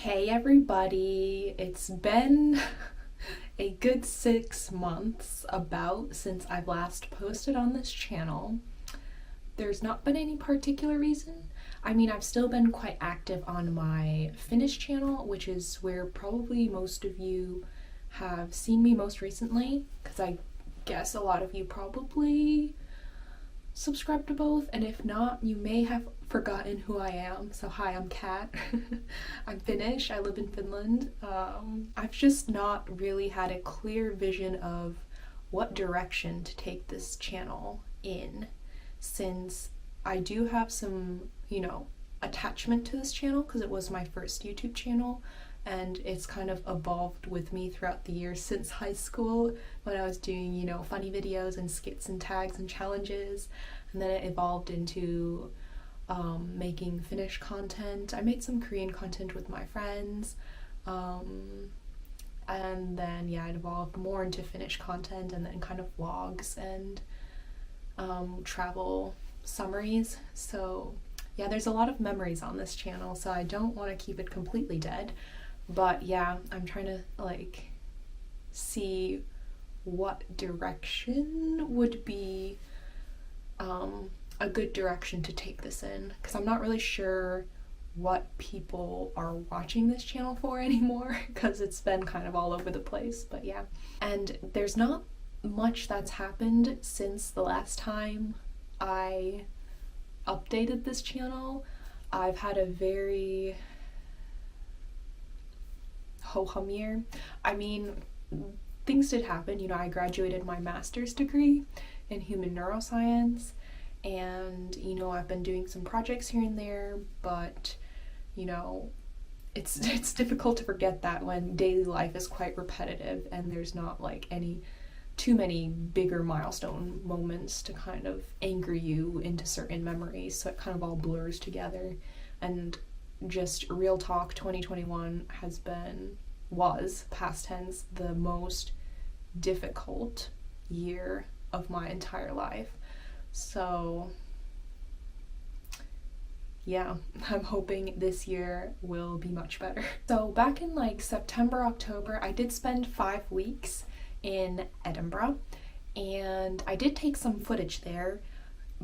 Hey everybody, it's been a good 6 months since I've last posted on this channel. There's not been any particular reason. I mean, I've still been quite active on my Finnish channel, which is where probably most of you have seen me most recently, because I guess a lot of you probably subscribe to both, and if not, you may have forgotten who I am. So hi, I'm Kat. I'm Finnish, I live in Finland. I've just not really had a clear vision of what direction to take this channel in, since I do have some, attachment to this channel because it was my first YouTube channel, and it's kind of evolved with me throughout the years since high school when I was doing, funny videos and skits and tags and challenges, and then it evolved into making Finnish content. I made some Korean content with my friends, and then it evolved more into Finnish content, and then kind of vlogs and travel summaries. So yeah, there's a lot of memories on this channel, so I don't want to keep it completely dead. But yeah, I'm trying to see what direction would be a good direction to take this in, because I'm not really sure what people are watching this channel for anymore, because it's been kind of all over the place. But yeah, and there's not much that's happened since the last time I updated this channel. I've had a very ho-hum year. I mean, things did happen. I graduated my master's degree in human neuroscience, and I've been doing some projects here and there, but it's difficult to forget that when daily life is quite repetitive and there's not too many bigger milestone moments to kind of anchor you into certain memories, so it kind of all blurs together. And just real talk, 2021 was past tense, the most difficult year of my entire life. So yeah, I'm hoping this year will be much better. So back in September, October, I did spend 5 weeks in Edinburgh, and I did take some footage there,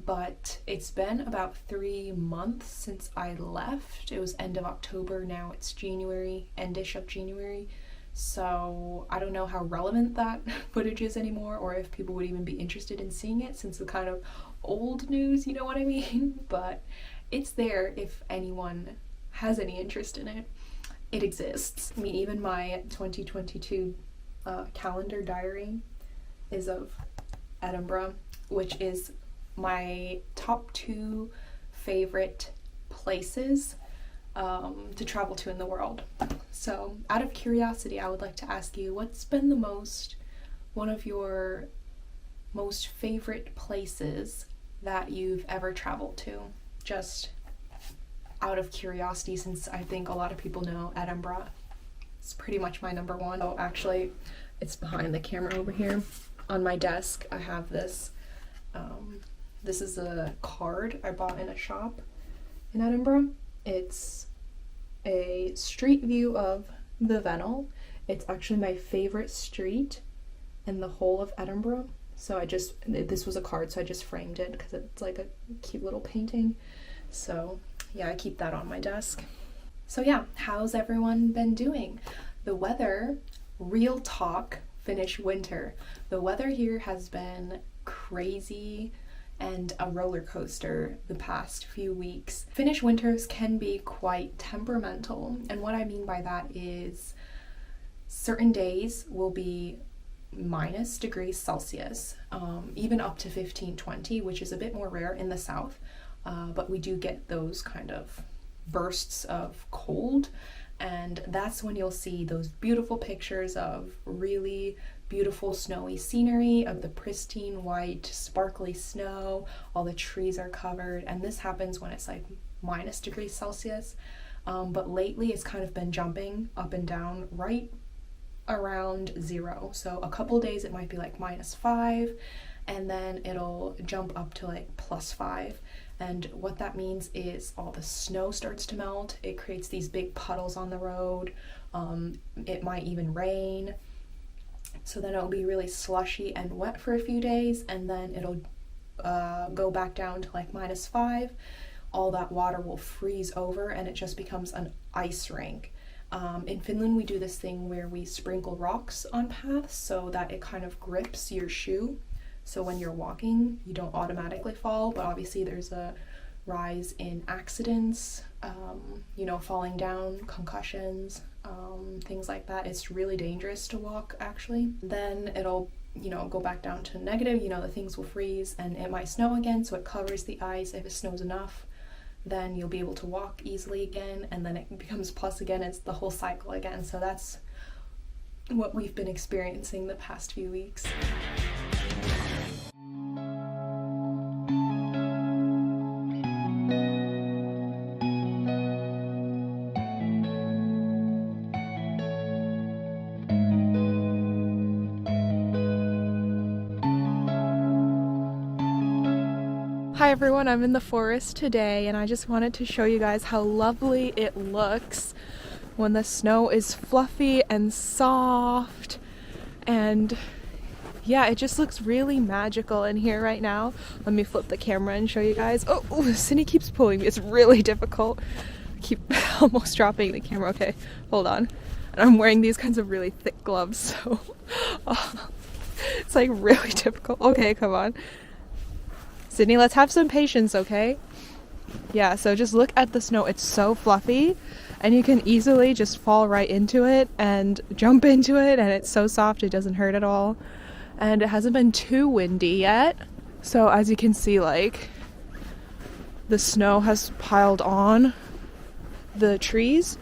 but it's been about 3 months since I left. It was end of October, now it's January, endish of January, so I don't know how relevant that footage is anymore, or if people would even be interested in seeing it, since it's kind of old news, you know what I mean? But it's there if anyone has any interest in it. It exists. I mean, even my 2022 calendar diary is of Edinburgh, which is my top 2 favorite places to travel to in the world. So out of curiosity, I would like to ask you, what's been one of your most favorite places that you've ever traveled to? Just out of curiosity, since I think a lot of people know Edinburgh. It's pretty much my number one. Oh, actually, it's behind the camera over here. On my desk, I have this. This is a card I bought in a shop in Edinburgh. It's a street view of the Venel. It's actually my favorite street in the whole of Edinburgh. So this was a card, so I just framed it because it's like a cute little painting. So yeah, I keep that on my desk. So yeah, how's everyone been doing? The weather, real talk, Finnish winter. The weather here has been crazy and a roller coaster the past few weeks. Finnish winters can be quite temperamental, and what I mean by that is certain days will be -degrees Celsius, even up to 15, 20, which is a bit more rare in the south, but we do get those kind of bursts of cold, and that's when you'll see those beautiful pictures of really beautiful snowy scenery, of the pristine white sparkly snow, all the trees are covered, and this happens when it's -degrees Celsius, but lately it's kind of been jumping up and down right around 0. So a couple days it might be -5, and then it'll jump up to +5, And what that means is all the snow starts to melt. It creates these big puddles on the road. It might even rain. So then it'll be really slushy and wet for a few days, and then it'll go back down to like -5. All that water will freeze over and it just becomes an ice rink. In Finland, we do this thing where we sprinkle rocks on paths so that it kind of grips your shoe. So when you're walking, you don't automatically fall, but obviously there's a rise in accidents, falling down, concussions, things like that. It's really dangerous to walk, actually. Then it'll, go back down to negative, the things will freeze and it might snow again, so it covers the ice. If it snows enough, then you'll be able to walk easily again, and then it becomes plus again. It's the whole cycle again. So that's what we've been experiencing the past few weeks. Hi everyone, I'm in the forest today and I just wanted to show you guys how lovely it looks when the snow is fluffy and soft, and yeah, it just looks really magical in here right now. Let me flip the camera and show you guys. Oh, Cindy keeps pulling me. It's really difficult. I keep almost dropping the camera. Okay, hold on. And I'm wearing these kinds of really thick gloves, so it's like really difficult. Okay, come on. Sydney, let's have some patience, okay? Yeah, so just look at the snow. It's so fluffy and you can easily just fall right into it and jump into it, and it's so soft it doesn't hurt at all. And it hasn't been too windy yet. So as you can see, like, the snow has piled on the trees,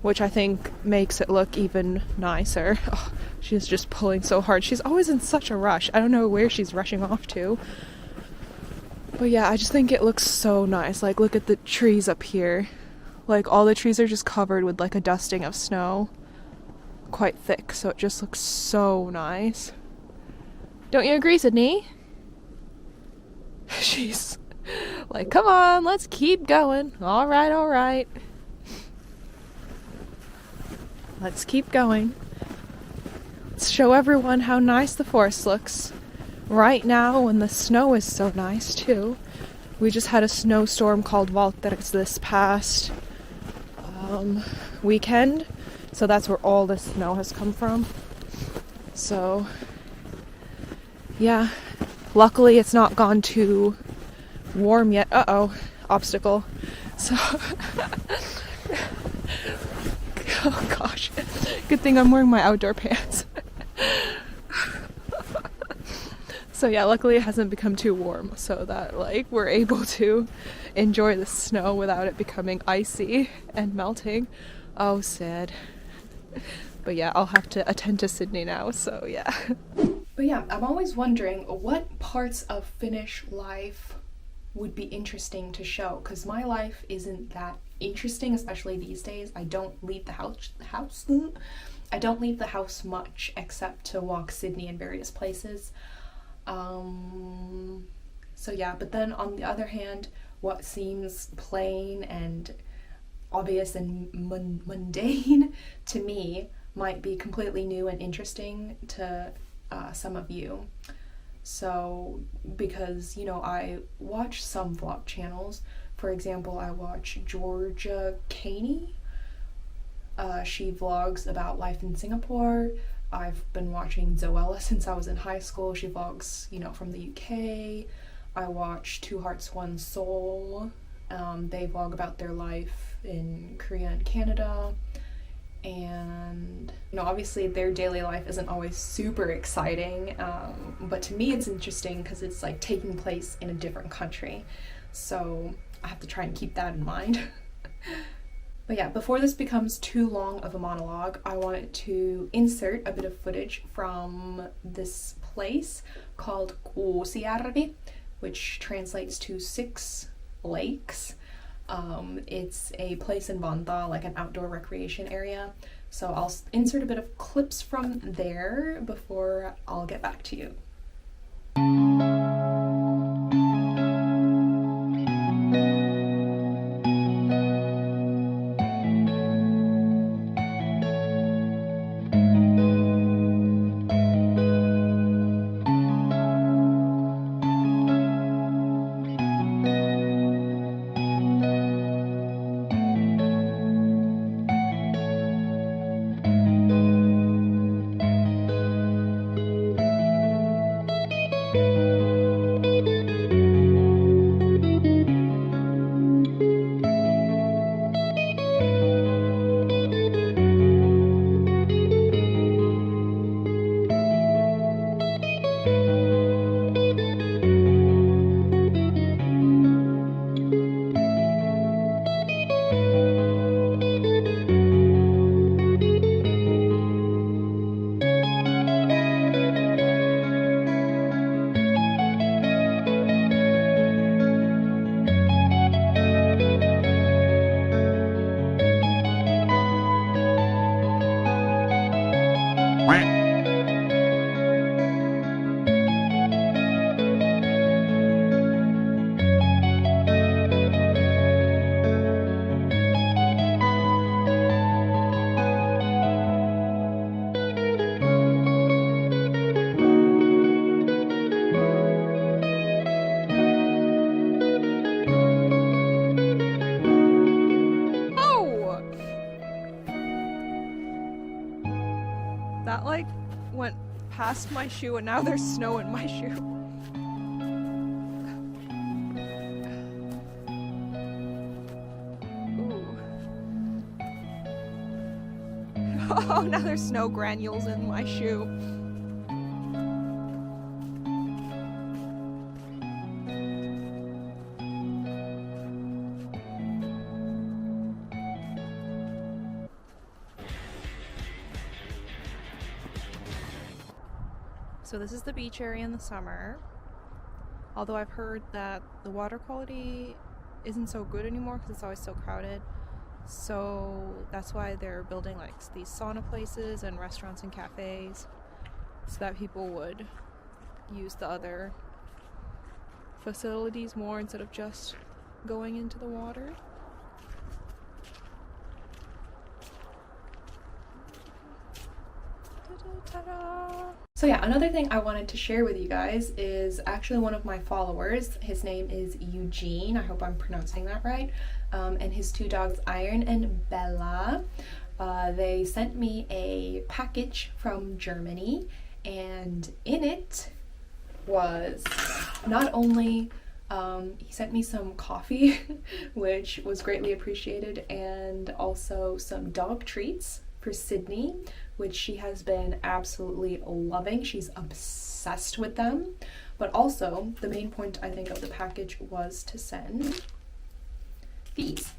which I think makes it look even nicer. Oh, she's just pulling so hard. She's always in such a rush. I don't know where she's rushing off to. But yeah, I just think it looks so nice. Like, look at the trees up here. Like, all the trees are just covered with like a dusting of snow. Quite thick, so it just looks so nice. Don't you agree, Sydney? She's like, come on, let's keep going. All right. Let's keep going. Let's show everyone how nice the forest looks right now when the snow is so nice too. We just had a snowstorm called Valtteri this past weekend, so that's where all the snow has come from. So yeah, luckily it's not gone too warm yet. Obstacle. So oh gosh, good thing I'm wearing my outdoor pants. So yeah, luckily it hasn't become too warm, so that like we're able to enjoy the snow without it becoming icy and melting. Oh, sad. But yeah, I'll have to attend to Sydney now, so yeah. But yeah, I'm always wondering what parts of Finnish life would be interesting to show, because my life isn't that interesting, especially these days. I don't leave the house. I don't leave the house much except to walk Sydney in various places. So yeah, but then on the other hand, what seems plain and obvious and mundane to me might be completely new and interesting to some of you. So, because, I watch some vlog channels. For example, I watch Georgia Caney. She vlogs about life in Singapore. I've been watching Zoella since I was in high school. She vlogs, from the UK. I watch Two Hearts, One Soul. They vlog about their life in Korea and Canada. And, obviously their daily life isn't always super exciting, but to me it's interesting because it's like taking place in a different country. So I have to try and keep that in mind. But yeah, before this becomes too long of a monologue, I wanted to insert a bit of footage from this place called Kuusijärvi, which translates to 6 lakes. It's a place in Vantaa, like an outdoor recreation area. So I'll insert a bit of clips from there before I'll get back to you. That like went past my shoe and now there's snow in my shoe. Ooh. Oh, now there's snow granules in my shoe. So this is the beach area in the summer, although I've heard that the water quality isn't so good anymore because it's always so crowded. So that's why they're building like these sauna places and restaurants and cafes so that people would use the other facilities more instead of just going into the water. Ta-da! So yeah, another thing I wanted to share with you guys is actually one of my followers. His name is Eugene, I hope I'm pronouncing that right, and his two dogs, Iron and Bella. They sent me a package from Germany, and in it was not only, he sent me some coffee, which was greatly appreciated, and also some dog treats for Sydney, which she has been absolutely loving. She's obsessed with them. But also, the main point I think of the package was to send these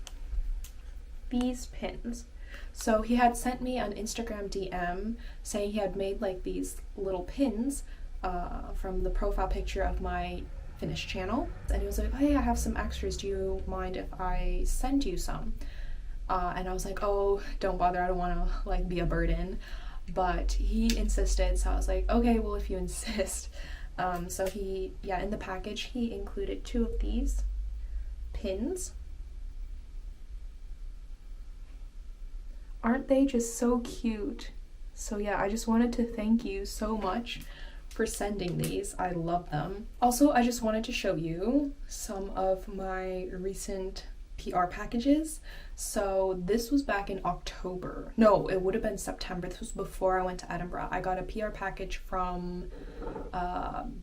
pins. So he had sent me an Instagram DM saying he had made like these little pins from the profile picture of my Finnish channel. And he was like, hey, I have some extras. Do you mind if I send you some? And I was like, oh, don't bother, I don't want to like be a burden. But he insisted, so I was like, okay, well, if you insist. So he, yeah, in the package, he included 2 of these pins. Aren't they just so cute? So yeah, I just wanted to thank you so much for sending these. I love them. Also, I just wanted to show you some of my recent PR packages. So this was back in October. No, it would have been September. This was before I went to Edinburgh. I got a PR package from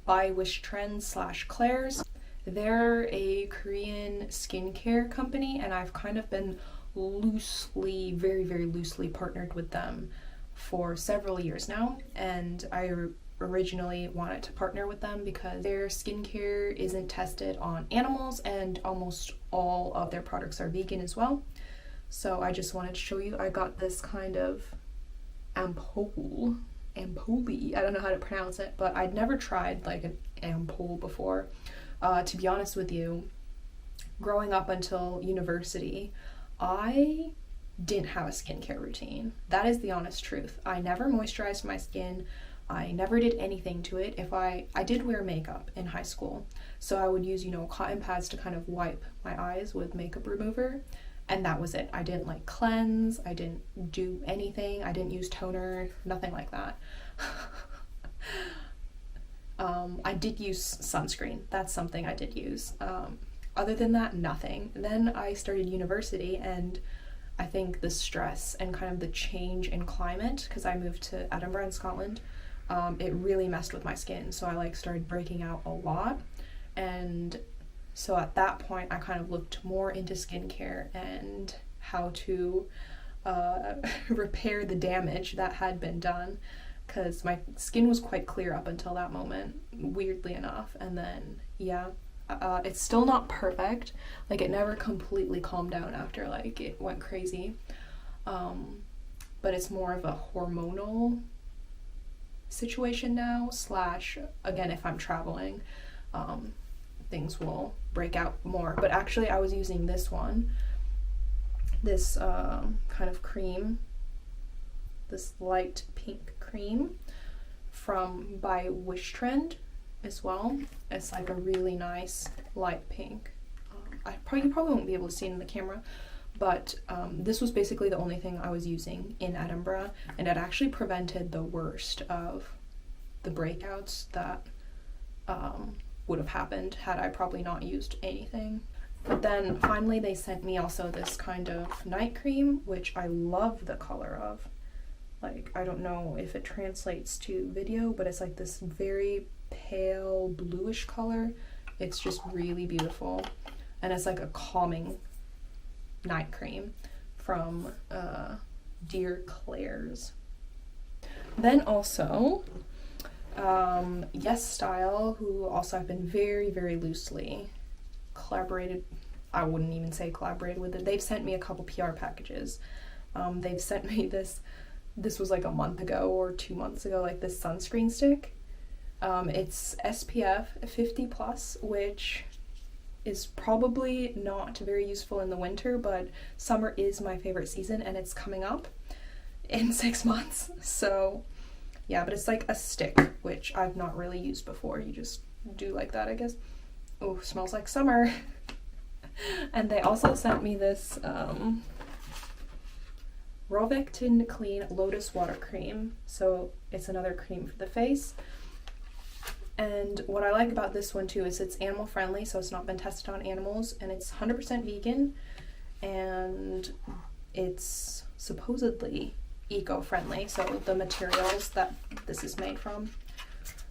by Wish Trends / Claire's. They're a Korean skincare company, and I've kind of been loosely, very, very loosely partnered with them for several years now. And I originally wanted to partner with them because their skincare isn't tested on animals and almost all of their products are vegan as well. So I just wanted to show you. I got this kind of ampoule, I don't know how to pronounce it, but I'd never tried like an ampoule before. To be honest with you, growing up until university, I didn't have a skincare routine. That is the honest truth. I never moisturized my skin. I never did anything to it. If I did wear makeup in high school, so I would use, cotton pads to kind of wipe my eyes with makeup remover, and that was it. I didn't like cleanse, I didn't do anything, I didn't use toner, nothing like that. I did use sunscreen. That's something I did use. Other than that, nothing. Then I started university, and I think the stress and kind of the change in climate, because I moved to Edinburgh in Scotland, it really messed with my skin. So I started breaking out a lot. And so at that point, I kind of looked more into skincare and how to repair the damage that had been done, because my skin was quite clear up until that moment, weirdly enough. And then, yeah, it's still not perfect. It never completely calmed down after it went crazy. But it's more of a hormonal situation now, / again, if I'm traveling, things will break out more. But actually I was using this one, this kind of cream, this light pink cream from by Wish Trend as well. It's like a really nice light pink. You probably won't be able to see it in the camera, but this was basically the only thing I was using in Edinburgh, and it actually prevented the worst of the breakouts that would have happened had I probably not used anything. But then finally they sent me also this kind of night cream, which I love the color of. like, I don't know if it translates to video, but it's like this very pale bluish color. It's just really beautiful, and it's like a calming night cream from Dear Claire's. Then also Yes Style, who also I've been very, very loosely collaborated, I wouldn't even say collaborated with it. They've sent me a couple PR packages. They've sent me this was like a month ago or 2 months ago, like this sunscreen stick. It's SPF 50 plus, which is probably not very useful in the winter, but summer is my favorite season and it's coming up in 6 months. So yeah, but it's like a stick, which I've not really used before. You just do like that, I guess. Oh, smells like summer. And they also sent me this Rovectin Clean Lotus Water Cream. So it's another cream for the face. And what I like about this one too is it's animal friendly, so it's not been tested on animals, and it's 100% vegan, and it's supposedly eco-friendly, so the materials that this is made from.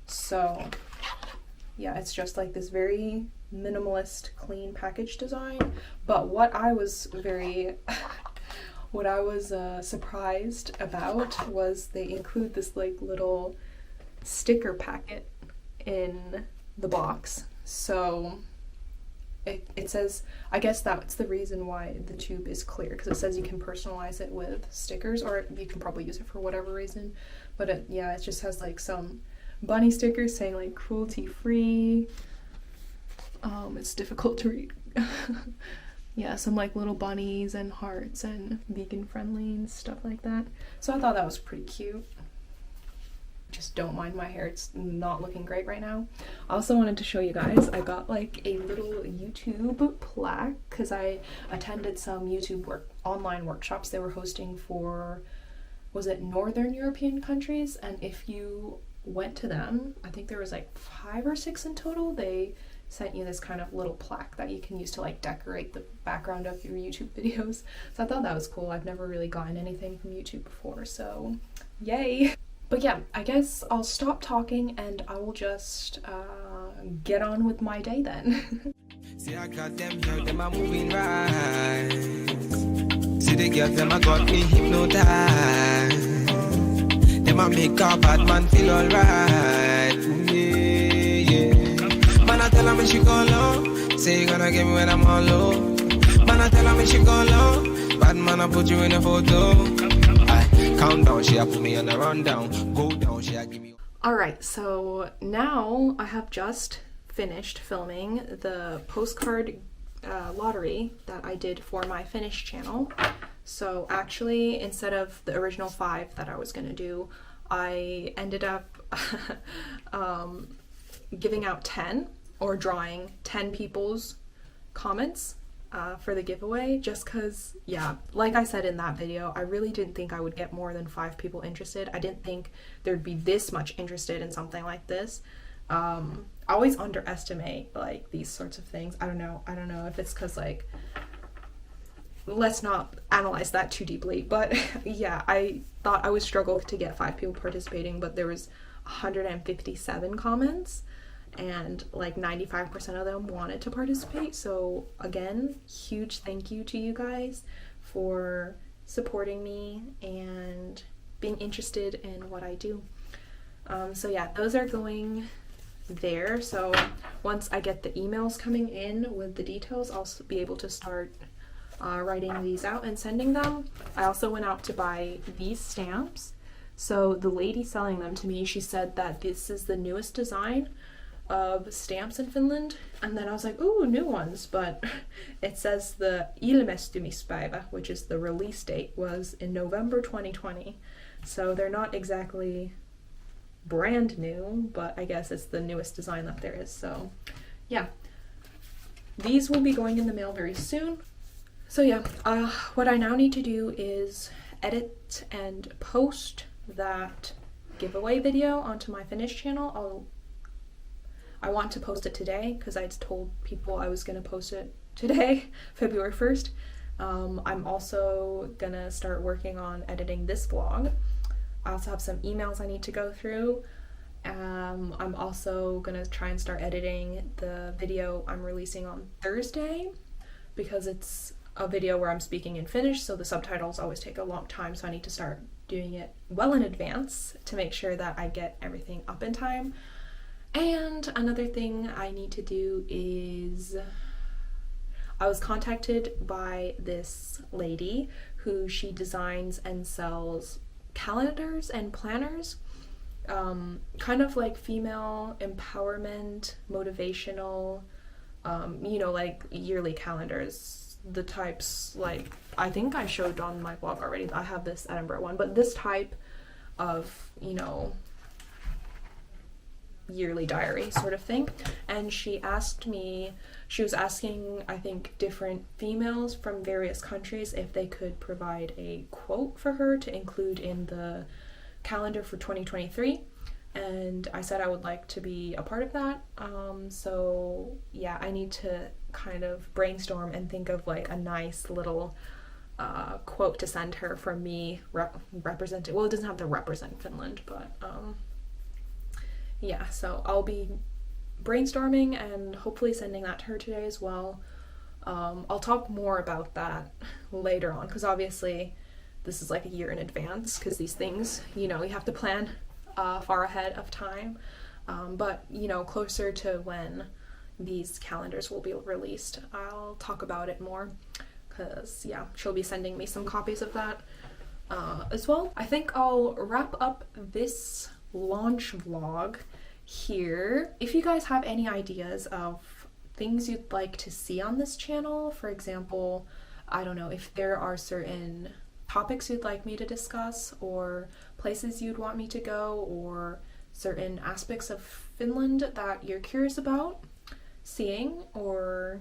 So yeah, it's just like this very minimalist, clean package design. But what I was surprised about was they include this like little sticker packet in the box. So it says, I guess that's the reason why the tube is clear, because it says you can personalize it with stickers, or you can probably use it for whatever reason. But it just has like some bunny stickers saying like cruelty free. It's difficult to read. Yeah, some like little bunnies and hearts and vegan friendly and stuff like that. So I thought that was pretty cute. Just don't mind my hair, it's not looking great right now. I also wanted to show you guys, I got like a little YouTube plaque because I attended some YouTube online workshops they were hosting for, was it Northern European countries? And if you went to them, I think there was like 5 or 6 in total, they sent you this kind of little plaque that you can use to like decorate the background of your YouTube videos. So I thought that was cool. I've never really gotten anything from YouTube before, so yay! But yeah, I guess I'll stop talking and I will just get on with my day then. See, I got them here, them are moving right. See the girls, them I got me hypnotized. Them I make a bad man feel alright. Yeah. Man, I tell her when she go low, say you gonna get me when I'm all low. Man, I tell her when she go low, bad man, I put you in a photo. Countdown, she put me on the rundown. Go down, she give me. Alright, so now I have just finished filming the postcard lottery that I did for my Finnish channel. So actually, instead of the original 5 that I was gonna do, I ended up giving out 10, or drawing 10 people's comments for the giveaway, just because, yeah, like I said in that video, I really didn't think I would get more than 5 people interested. I didn't think there'd be this much interested in something like this. I always underestimate like these sorts of things. I don't know if it's because, like, let's not analyze that too deeply, but yeah, I thought I would struggle to get 5 people participating, but there was 157 comments and like 95% of them wanted to participate. So again, huge thank you to you guys for supporting me and being interested in what I do. So yeah, those are going there. So once I get the emails coming in with the details, I'll be able to start writing these out and sending them. I also went out to buy these stamps. So the lady selling them to me, she said that this is the newest design of stamps in Finland, and then I was like, ooh, new ones, but it says the ilmestymispäivä, which is the release date, was in November 2020, so they're not exactly brand new, but I guess it's the newest design that there is. So yeah, these will be going in the mail very soon. So yeah, what I now need to do is edit and post that giveaway video onto my Finnish channel. I want to post it today because I told people I was going to post it today, February 1st. I'm also gonna start working on editing this vlog. I also have some emails I need to go through. I'm also gonna try and start editing the video I'm releasing on Thursday, because it's a video where I'm speaking in Finnish, so the subtitles always take a long time, so I need to start doing it well in advance to make sure that I get everything up in time. And another thing I need to do is, I was contacted by this lady who she designs and sells calendars and planners, kind of like female empowerment, motivational, you know, like yearly calendars, the types like I think I showed on my blog already. I have this Edinburgh one, but this type of, you know, yearly diary sort of thing. And she asked me, she was asking, I think, different females from various countries if they could provide a quote for her to include in the calendar for 2023, and I said I would like to be a part of that. So yeah, I need to kind of brainstorm and think of like a nice little quote to send her from me representing, well, it doesn't have to represent Finland, but yeah, so I'll be brainstorming and hopefully sending that to her today as well. I'll talk more about that later on, because obviously this is like a year in advance, because these things, you know, you have to plan far ahead of time. But, you know, closer to when these calendars will be released, I'll talk about it more, because, yeah, she'll be sending me some copies of that as well. I think I'll wrap up this launch vlog here. If you guys have any ideas of things you'd like to see on this channel, for example, I don't know, if there are certain topics you'd like me to discuss, or places you'd want me to go, or certain aspects of Finland that you're curious about seeing, or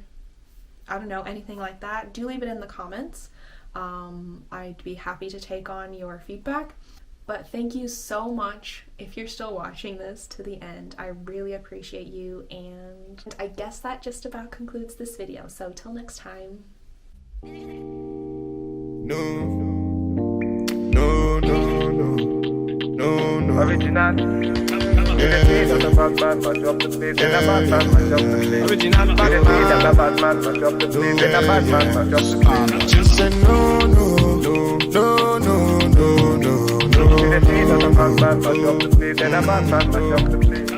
I don't know, anything like that, do leave it in the comments. I'd be happy to take on your feedback. But thank you so much if you're still watching this to the end. I really appreciate you, and I guess that just about concludes this video. So till next time. No, no, no, no, no, no. Original. Original bad man, mash up the place. In a bad man, mash up the place. Original bad man, in a bad man, mash up the place. In a bad man, mash up the place. Just say no, no, no, no, no, no, no. In a bad man, mash up the place. In a bad man, mash up the place.